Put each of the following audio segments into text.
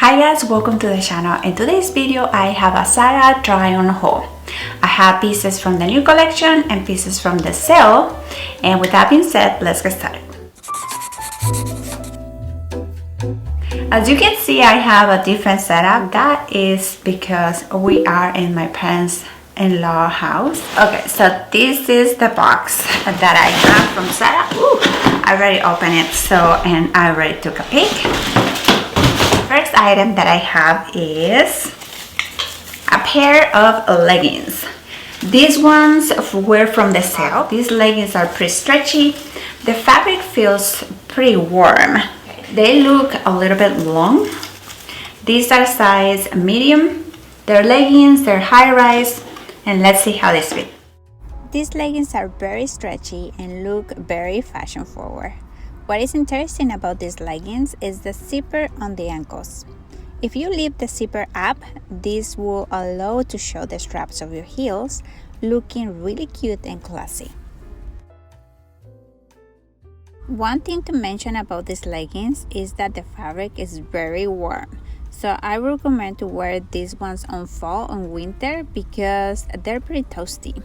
Hi guys, welcome to the channel. In today's video I have a Zara try on haul. I have pieces from the new collection and pieces from the sale, and with that being said, let's get started. As you can see, I have a different setup. That is because we are in my parents-in-law house. Okay, so this is the box that I have from Zara. Ooh, I already opened it, and I already took a peek. First item that I have is a pair of leggings. These ones were from the sale. These leggings are pretty stretchy. The fabric feels pretty warm. They look a little bit long. These are size medium. They're leggings, they're high-rise, and let's see how this fit. These leggings are very stretchy and look very fashion-forward. What is interesting about these leggings is the zipper on the ankles. If you leave the zipper up, this will allow to show the straps of your heels, looking really cute and classy. One thing to mention about these leggings is that the fabric is very warm. So I recommend to wear these ones on fall and winter because they're pretty toasty.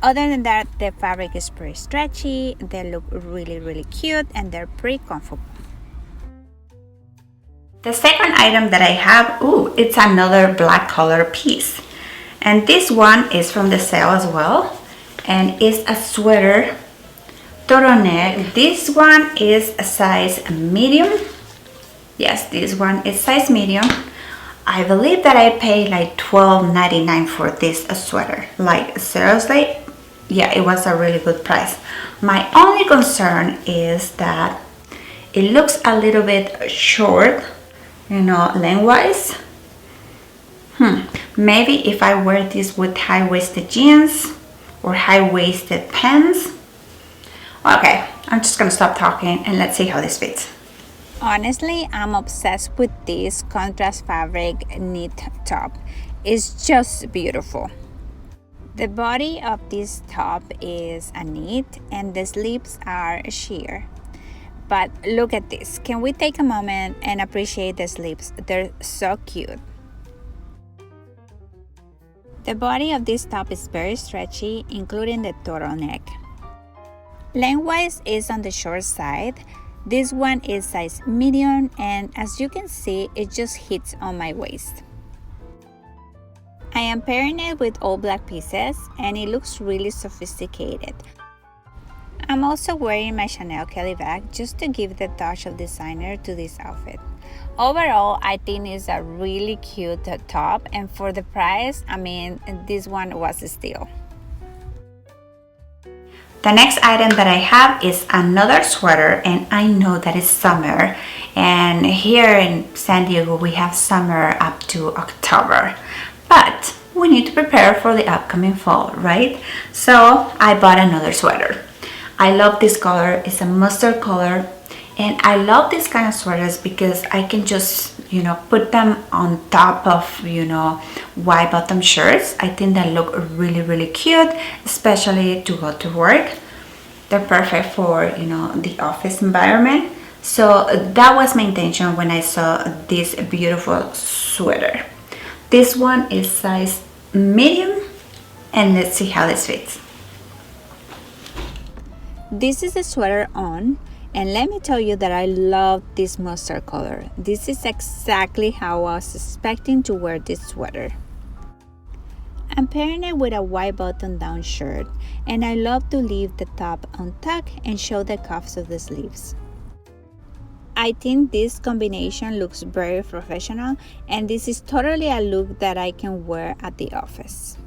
Other than that, the fabric is pretty stretchy, they look really cute, and they're pretty comfortable. The second item that I have, it's another black color piece. And this one is from the sale as well. And it's a sweater, turtleneck. This one is a size medium. Yes, this one is size medium. I believe that I paid like $12.99 for this sweater. Like, seriously? Yeah, it was a really good price. My only concern is that it looks a little bit short, lengthwise. Maybe if I wear this with high-waisted jeans or high-waisted pants. Okay, I'm just gonna stop talking and let's see how this fits. Honestly, I'm obsessed with this contrast fabric knit top. It's just beautiful. The body of this top is a knit and the sleeves are sheer. But look at this. Can we take a moment and appreciate the sleeves? They're so cute. The body of this top is very stretchy, including the turtleneck. Lengthwise is on the short side. This one is size medium, and as you can see, it just hits on my waist. I am pairing it with all black pieces and it looks really sophisticated. I'm also wearing my Chanel Kelly bag just to give the touch of designer to this outfit. Overall, I think it's a really cute top, and for the price, this one was a steal. The next item that I have is another sweater, and I know that it's summer, and here in San Diego we have summer up to October. But we need to prepare for the upcoming fall, right? So I bought another sweater. I love this color. It's a mustard color. And I love these kind of sweaters because I can just, put them on top of, wide bottom shirts. I think they look really cute, especially to go to work. They're perfect for, the office environment. So that was my intention when I saw this beautiful sweater. This one is size medium, and let's see how this fits. This is the sweater on, and let me tell you that I love this mustard color. This is exactly how I was expecting to wear this sweater. I'm pairing it with a white button-down shirt, and I love to leave the top untucked and show the cuffs of the sleeves. I think this combination looks very professional, and this is totally a look that I can wear at the office.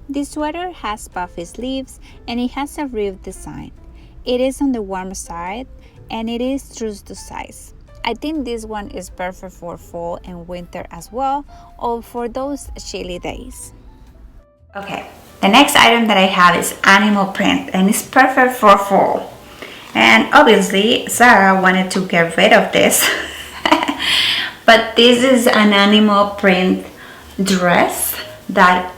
This sweater has puffy sleeves and it has a ribbed design. It is on the warm side and it is true to size. I think this one is perfect for fall and winter as well, or for those chilly days. Okay, the next item that I have is animal print, and it's perfect for fall. And obviously, Zara wanted to get rid of this. But this is an animal print dress that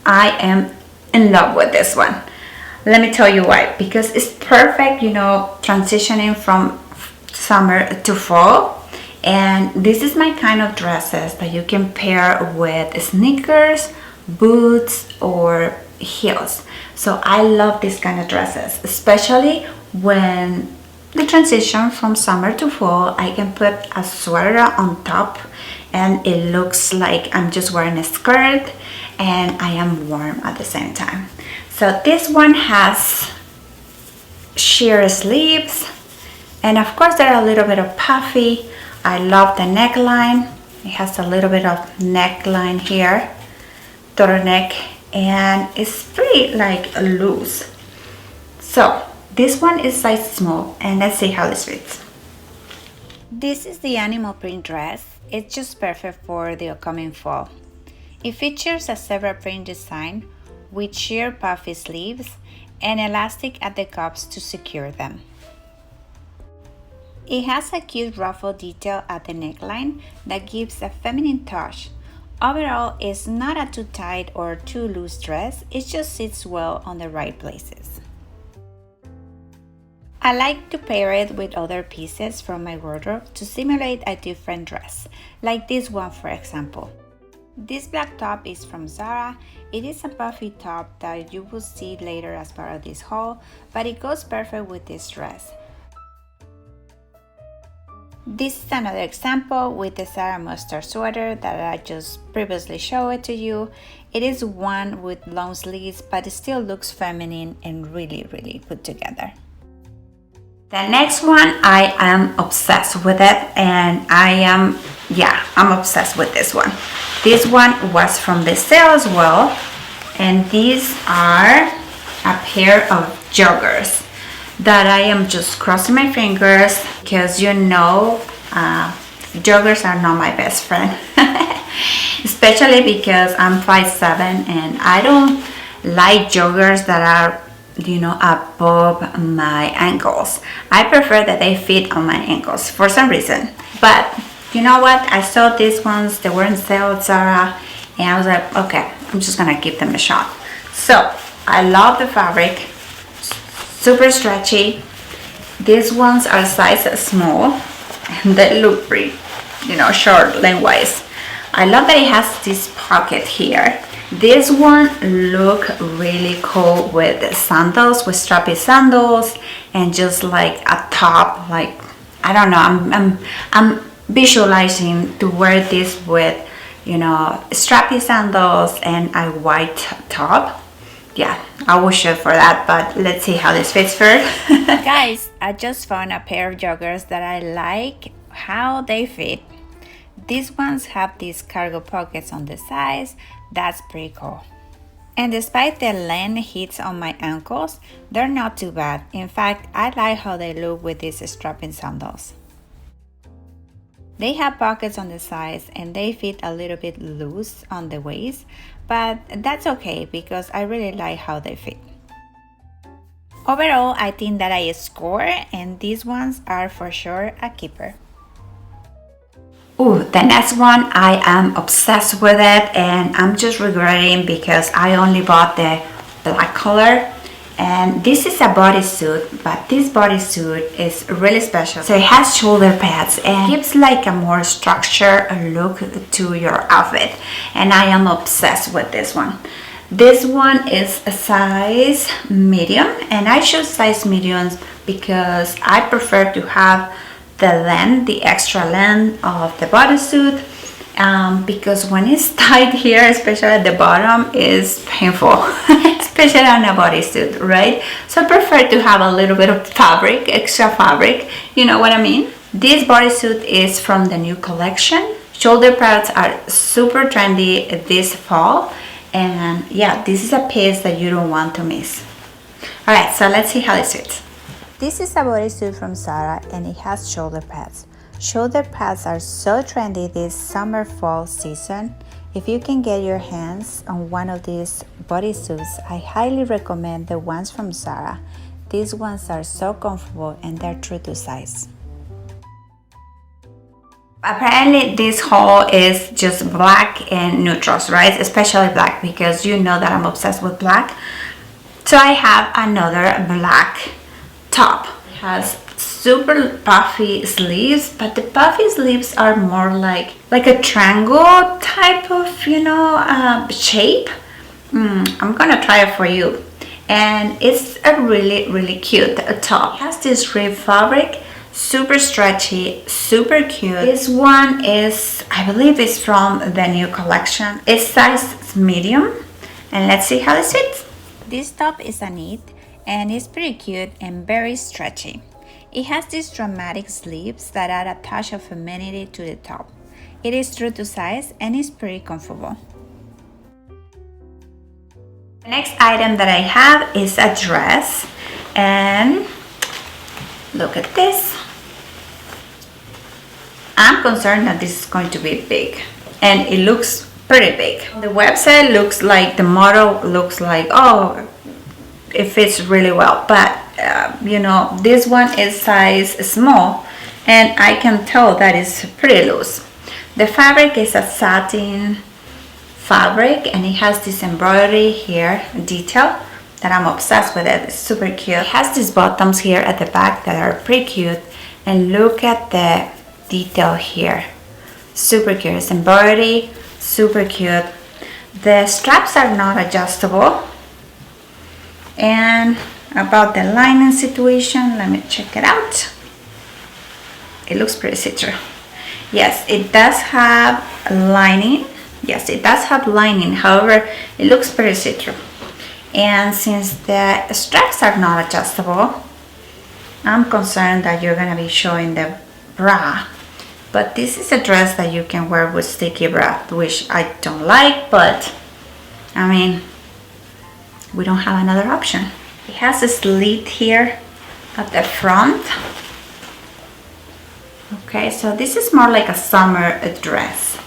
I am in love with this one. Let me tell you why. Because it's perfect, transitioning from summer to fall. And this is my kind of dresses that you can pair with sneakers, boots, or heels. So I love these kind of dresses, especially when the transition from summer to fall. I can put a sweater on top and it looks like I'm just wearing a skirt and I am warm at the same time. So this one has sheer sleeves, and of course they're a little bit of puffy. I love the neckline. It has a little bit of neckline here, turtleneck, and it's pretty like loose. So this one is size small, and let's see how this fits. This is the animal print dress. It's just perfect for the upcoming fall. It features a zebra print design with sheer puffy sleeves and elastic at the cuffs to secure them. It has a cute ruffle detail at the neckline that gives a feminine touch. Overall, it's not a too tight or too loose dress, it just sits well on the right places. I like to pair it with other pieces from my wardrobe to simulate a different dress, like this one for example. This black top is from Zara. It is a puffy top that you will see later as part of this haul, but it goes perfect with this dress. This is another example with the Zara mustard sweater that I just previously showed to you. It is one with long sleeves, but it still looks feminine and really put together. The next one, I am obsessed with it, and I'm obsessed with this one. This one was from the sale as well, and these are a pair of joggers that I am just crossing my fingers because joggers are not my best friend. Especially because I'm 5'7" and I don't like joggers that are above my ankles. I prefer that they fit on my ankles for some reason. But you know what? I saw these ones, they were in sale at Zara, and I was like, okay, I'm just gonna give them a shot. So I love the fabric. Super stretchy. These ones are size small and they look pretty, short lengthwise. I love that it has this pocket here. This one look really cool with sandals, with strappy sandals, and just like a top. Like I don't know. I'm visualizing to wear this with strappy sandals and a white top. Yeah, I will shoot for that, but let's see how this fits first. Guys, I just found a pair of joggers that I like how they fit. These ones have these cargo pockets on the sides. That's pretty cool. And despite the length hits on my ankles, they're not too bad. In fact, I like how they look with these strapping sandals. They have pockets on the sides and they fit a little bit loose on the waist, but that's okay because I really like how they fit. Overall, I think that I score, and these ones are for sure a keeper. Ooh, the next one, I am obsessed with it, and I'm just regretting because I only bought the black color. And this is a bodysuit, but this bodysuit is really special. So it has shoulder pads and gives like a more structured look to your outfit. And I am obsessed with this one. This one is a size medium, and I choose size mediums because I prefer to have the extra length of the bodysuit, because when it's tight here, especially at the bottom, is painful, especially on a bodysuit, right? So I prefer to have a little bit of fabric, extra fabric, you know what I mean? This bodysuit is from the new collection. Shoulder pads are super trendy this fall, and yeah, this is a piece that you don't want to miss. All right, so let's see how this fits. This is a bodysuit from Zara, and it has shoulder pads. Shoulder pads are so trendy this summer-fall season. If you can get your hands on one of these bodysuits, I highly recommend the ones from Zara. These ones are so comfortable and they're true to size. Apparently this haul is just black and neutrals, right? Especially black, because you know that I'm obsessed with black. So I have another black top. It has super puffy sleeves, but the puffy sleeves are more like a triangle type of, you know, shape. I'm gonna try it for you. And it's a really cute top. It has this rib fabric, super stretchy, super cute. This one is, I believe it's from the new collection. It's size medium, and let's see how this fits. This top is a knit and it's pretty cute and very stretchy. It has these dramatic sleeves that add a touch of femininity to the top. It is true to size and is pretty comfortable. The next item that I have is a dress, and look at this. I'm concerned that this is going to be big, and it looks pretty big. The website looks like, the model looks like, oh, it fits really well, but you know, this one is size small and I can tell that it's pretty loose. The fabric is a satin fabric and it has this embroidery here detail that I'm obsessed with. It's super cute. It has these bottoms here at the back that are pretty cute, and look at the detail here, super cute. It's embroidery, super cute. The straps are not adjustable. And about the lining situation, let me check it out. It looks pretty see-through. Yes, it does have lining. Yes, it does have lining. However, it looks pretty see-through. And since the straps are not adjustable, I'm concerned that you're gonna be showing the bra. But this is a dress that you can wear with sticky bra, which I don't like, but I mean, we don't have another option. It has a slit here at the front. Okay, so this is more like a summer dress.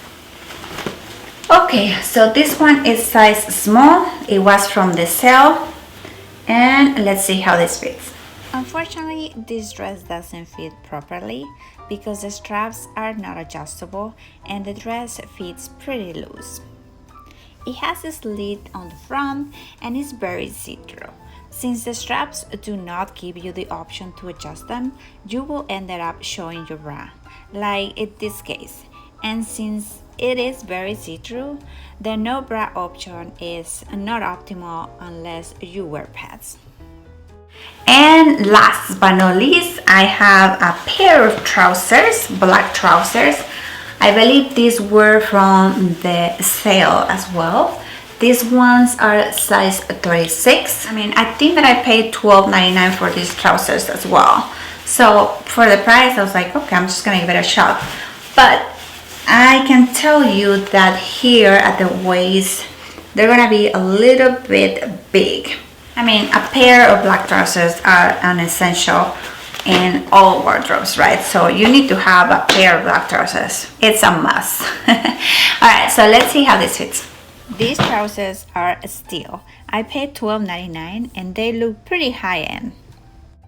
Okay, so this one is size small. It was from the sale, and let's see how this fits. Unfortunately, this dress doesn't fit properly because the straps are not adjustable and the dress fits pretty loose. It has a slit on the front and is very see-through. Since the straps do not give you the option to adjust them, you will end up showing your bra, like in this case. And since it is very see-through, the no bra option is not optimal unless you wear pads. And last but not least, I have a pair of trousers, black trousers. I believe these were from the sale as well. These ones are size 36. I mean, I think that I paid $12.99 for these trousers as well. So for the price, I was like, okay, I'm just gonna give it a shot. But I can tell you that here at the waist, they're gonna be a little bit big. I mean, a pair of black trousers are an essential in all wardrobes, right? So you need to have a pair of black trousers. It's a must. All right, so let's see how this fits. These trousers are steel. I paid $12.99 and they look pretty high-end.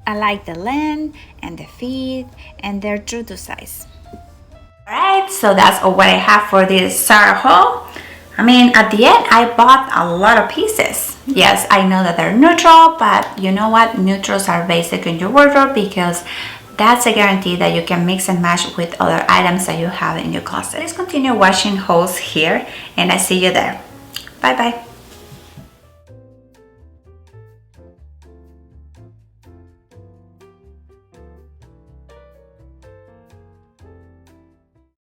I like the length and the fit, and they're true to size. Alright, so that's all what I have for this Zara haul. I mean, at the end, I bought a lot of pieces. Yes, I know that they're neutral, but you know what? Neutrals are basic in your wardrobe because that's a guarantee that you can mix and match with other items that you have in your closet. Let's continue washing hauls here, and I see you there. Bye bye.